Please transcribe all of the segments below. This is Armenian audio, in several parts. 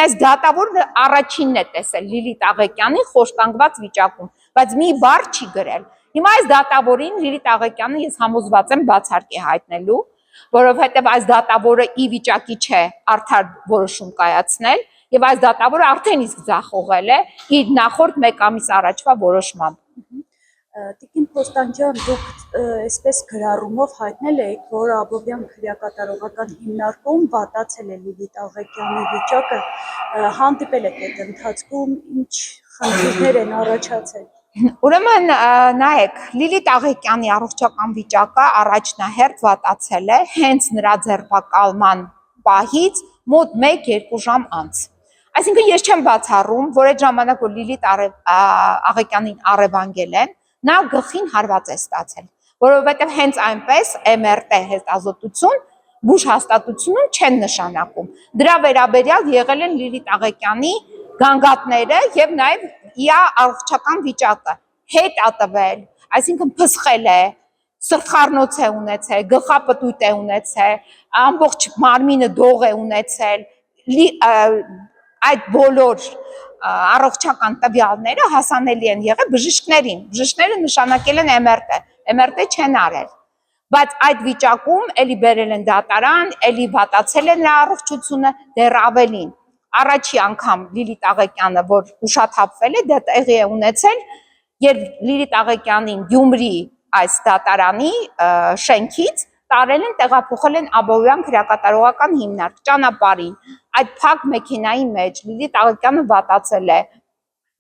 Այս դատավորը առաջինն է տեսել Լիլիթ Աղեկյանին խոշտանգված վիճակում, բայց մի բառ չի գրել։ Հիմա այս դատավորին Լիլիթ Աղեկյանը ես համոզված եմ բացարկի հայտնելու, որովհետև այս դատավորը ի վիճակի չէ արդար որոշում կայացնել, եւ այս դատավորը արդեն իսկ ձախողել է իր նախորդ մեկ ամիս առաջվա որոշմամբ։ Տիկին Փոստանջյան, դուք այսպես գրառումով հայտնել եք, որ Աբովյան քրեակատարողական հիմնարկում վատացել է Լիլիթ Աղեկյանի վիճակը, հանդիպել եք այդ ընթացքում, ինչ խնդիրներ են առաջացել։ Ուրեմն նայեք, Լիլիթ Աղեկյանի առողջական վիճակը առաջնահերթ վատացել է հենց նրա ձերբակալման պահից մոտ 1-2 ժամ անց։ Այսինքն ես չեմ բացառում, որ այդ ժամանակ որ Լիլիթ Աղեկյանին առևանգել են, նա գլխին հարված է ստացել, որովհետև հենց այնպես MRT հետազոտություն բուժ հաստատությունում չեն նշանակում։ Դրա վերաբերյալ եղել են Լիլիթ Աղեկյանի գանգատները եւ նաեւ իր առողջական վիճակը հետ ա տվել, այսինքն փսխել է, սրտխառնոց է ունեցել, գլխապտույտ է ունեցել, ամբողջ մարմինը դող է ունեցել, այդ բոլոր առողջական տվյալները հասանելի են եղել բժիշկներին, բժիշկները նշանակել են MRT չեն արել, բայց այդ վիճակում էլի բերել են դատարան, էլի վատացել է նրա առողջությունը, դեռ ավելին, առաջի անգամ Լիլիթ Աղեկյանը, որ ուշաթափվել է, դա տեղի է ունեցել, երբ Լիլիթ Աղեկյանին Գյումրի այս դատարանի շենքից տարել են, տեղափոխել են Աբովյան քրեակատարողական հիմնարկ ճանապարհին, այդ փակ մեքենայի մեջ Լիլիթ Աղեկյանը վատացել է,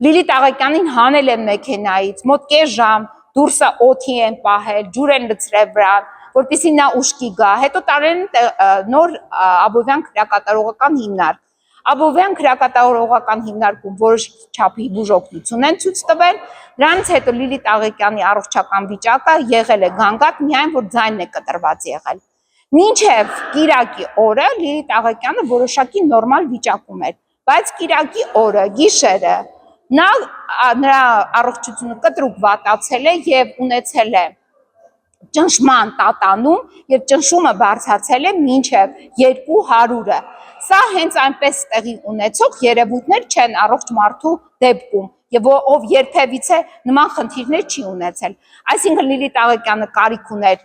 Լիլիթ Աղեկյանին հանել են մեքենայից, մոտ կես ժամ դուրսը օդի են պահել, ջուր են լցրել վրան, որպեսզի նա ուշքի գա, հետո տարել են նոր Աբովյան քրեակատարողական հիմնարկ, Աբովյան քրեակատարողական հիմնարկում որոշ չափի բուժօգնություն են ցույց տվել, դրանից հետո Լիլիթ Աղեկյանի առողջական վիճակը եղել է գանգատ, միայն որ ձայնն է կտրված եղել։ Մինչև կիրակի օրը Լիլիթ Աղեկյանը որոշակի նորմալ վիճակում էր, բայց կիրակի օրը գիշերը նրա առողջությունը կտրուկ վատացել է եւ ունեցել է ճնշման տատանում եւ ճնշումը բարձրացել է մինչեւ 200-ը։ Սա հենց այնպես տեղի ունեցող երևույթներ չեն առողջ մարդու դեպքում եւ ով երբևիցե նման խնդիրներ չի ունեցել։ Այսինքն Լիլիթ Աղեկյանը կարիք ուներ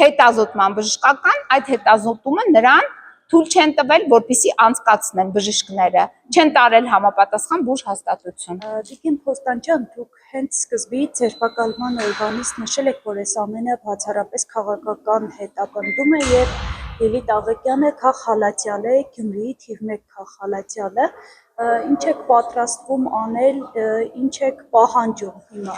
հետազոտման բժշկական, այդ հետազոտումը նրան թույլ չեն տվել, որպեսզի անցկացնեն բժիշկները, չեն տարել համապատասխան բուժ հաստատություն։ Տիկին Փոստանջյան, դուք հենց սկզբից ձերբակալման օրվանից նշել եք, որ այս ամենը բացառապես քաղաքական հետապնդում է եւ Լիլիթ Աղեկյանը քաղաքալացյալ է, Գյումրիի թիվ 1 քաղաքալացյալ է, ինչ եք պատրաստվում անել, ինչ եք պահանջում հիմա։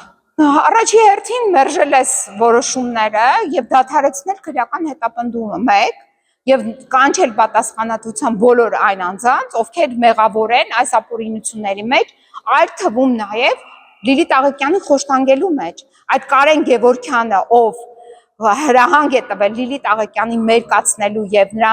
Առաջի հերթին մերժել այս որոշումները եւ դադարեցնել քրեական հետապնդումը 1 եւ կանչել պատասխանատվության բոլոր այն անձանց, ովքեր մեղավոր են այս ապօրինությունների մեջ, այլ թվում նաեւ Լիլիթ Աղեկյանի խոշտանգելու մեջ։ Այդ Կարեն Գևորգյանը, ով հրահանգ է տվել Լիլիթ Աղեկյանին մերկացնելու եւ նրա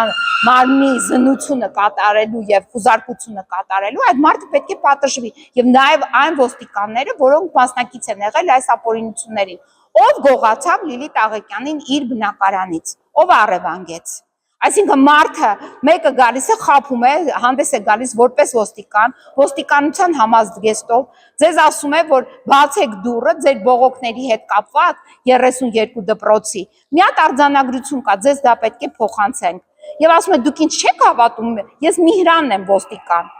մարմնի զննությունը կատարելու եւ խուզարկությունը կատարելու, այդ մարդը պետք է պատժվի եւ նաեւ այն ոստիկանները, որոնք մասնակից են եղել այս ապօրինություններին, ով գողացավ Լիլիթ Աղեկյանին իր բնակարանից, ով առևանգեց։ Այսինքն մարդը մեկը գալիս է խաբում է, հանդես է գալիս որպես ոստիկան, ոստիկանության համազգեստով, ձեզ ասում է, որ բացեք դուռը ձեր բողոքների հետ կապված 32 դպրոցի, մի հատ արձանագրություն կա, ձեզ դա պետք է փոխանցենք։ Եվ ասում է, դուք ինչ չեք հավատում, ես Միհրանն եմ ոստիկան։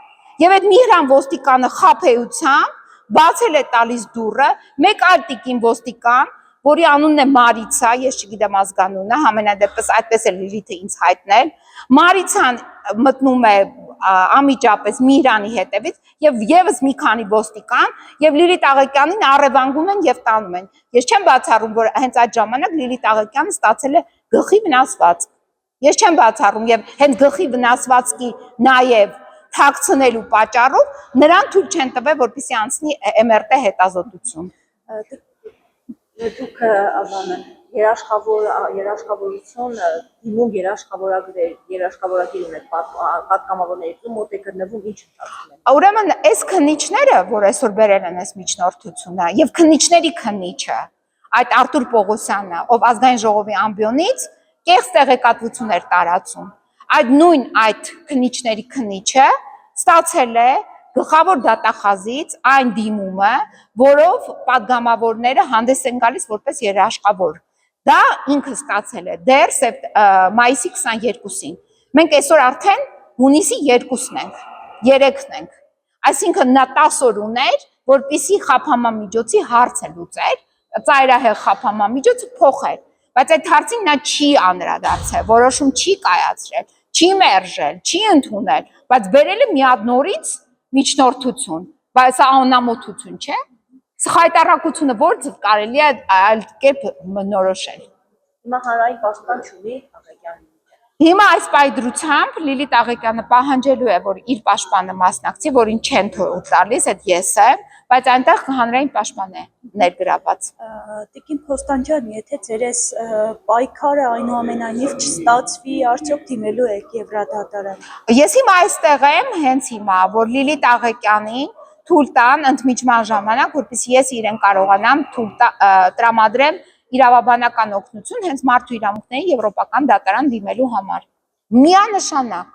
Եվ այդ Միհրան ոստիկանը խաբեությամբ բացել է տալիս դուռը, մեկ այլ տիկին ոստիկան, որի անունն է Մարիցա, ես չգիտեմ ազգանունը, համենայնդեպս այդպես է Լիլիթը ինձ հայտնել, Մարիցան մտնում է անմիջապես Միհրանի հետևից եւ եւս մի քանի ոստիկան եւ Լիլիթ Աղեկյանին առևանգում են եւ տանում են։ Ես չեմ բացառում, որ հենց այդ ժամանակ Լիլիթ Աղեկյանը ստացել է գլխի վնասվածք։ Ես չեմ բացառում եւ հենց գլխի վնասվածքի նաեւ թաքցնելու պատճառով նրան թույլ չեն տվել, որպեսզի անցնի MRT հետազոտություն։ Դուք ավանը երաշխավորություն, դիմում երաշխավորագիր ունեք պատգամավորներից ու մոտ է գտնվում ինչ ընթացքում են։ Ուրեմն այս քննիչները, որ այսօր բերել են այս միջնորդությունը եւ քննիչների քննիչը, այդ Արտուր Պողոսյանը, ով ազգային ժողովի ամբիոնից կեղծ տեղեկատվություն էր տարածում, այդ նույն այդ քննիչների քննիչը ստացել է գլխավոր դատախազից այն դիմումը, որով падգամավորները հանդես են գալիս որպես երաշխավոր։ Դա ինքը ստացել է դեռ մայիսի 22-ին։ Մենք այսօր արդեն հունիսի 2-ն ենք, 3-ն ենք։ Այսինքն նա 10 օր ուներ, որպեսզի խափամամիջոցի հարցը լուծեր, ծայրահեղ խափամամիջոցը փոխեր, բայց այդ հարցին նա չի անդրադարձել, որոշում չի կայացրել, չի մերժել, չի ընդունել, բայց բերել է մի հատ նորից միջնորդություն, բայց սա անամոթություն չէ։ Խայտառակությունը որ կարելի է այլ կերպ նորոշել։ Հիմա հանրային պաշտպան չունի Աղեկյանի։ Հիմա այս պայդրությամբ Լիլիթ Աղեկյանը պահանջելու է, որ իր պաշտպանը մասնակցի, որին չեն թույլ տալիս, այդ ես եմ, բայց այնտեղ հանրային պաշտպան է ներգրաված։ Տիկին Փոստանջյան, եթե ձեր այս պայքարը այնուամենայնիվ չստացվի, արդյոք դիմելու եք Եվրադատարան։ Ես հիմա այստեղ եմ, հենց հիմա, որ Լիլիթ Աղեկյանին թույլ տան ընդմիջման ժամանակ, որպեսզի ես իրեն կարողանամ տրամադրեմ իրավաբանական օգնություն հենց մարդու իրավունքների եվրոպական դատարան դիմելու համար։ Միանշանակ։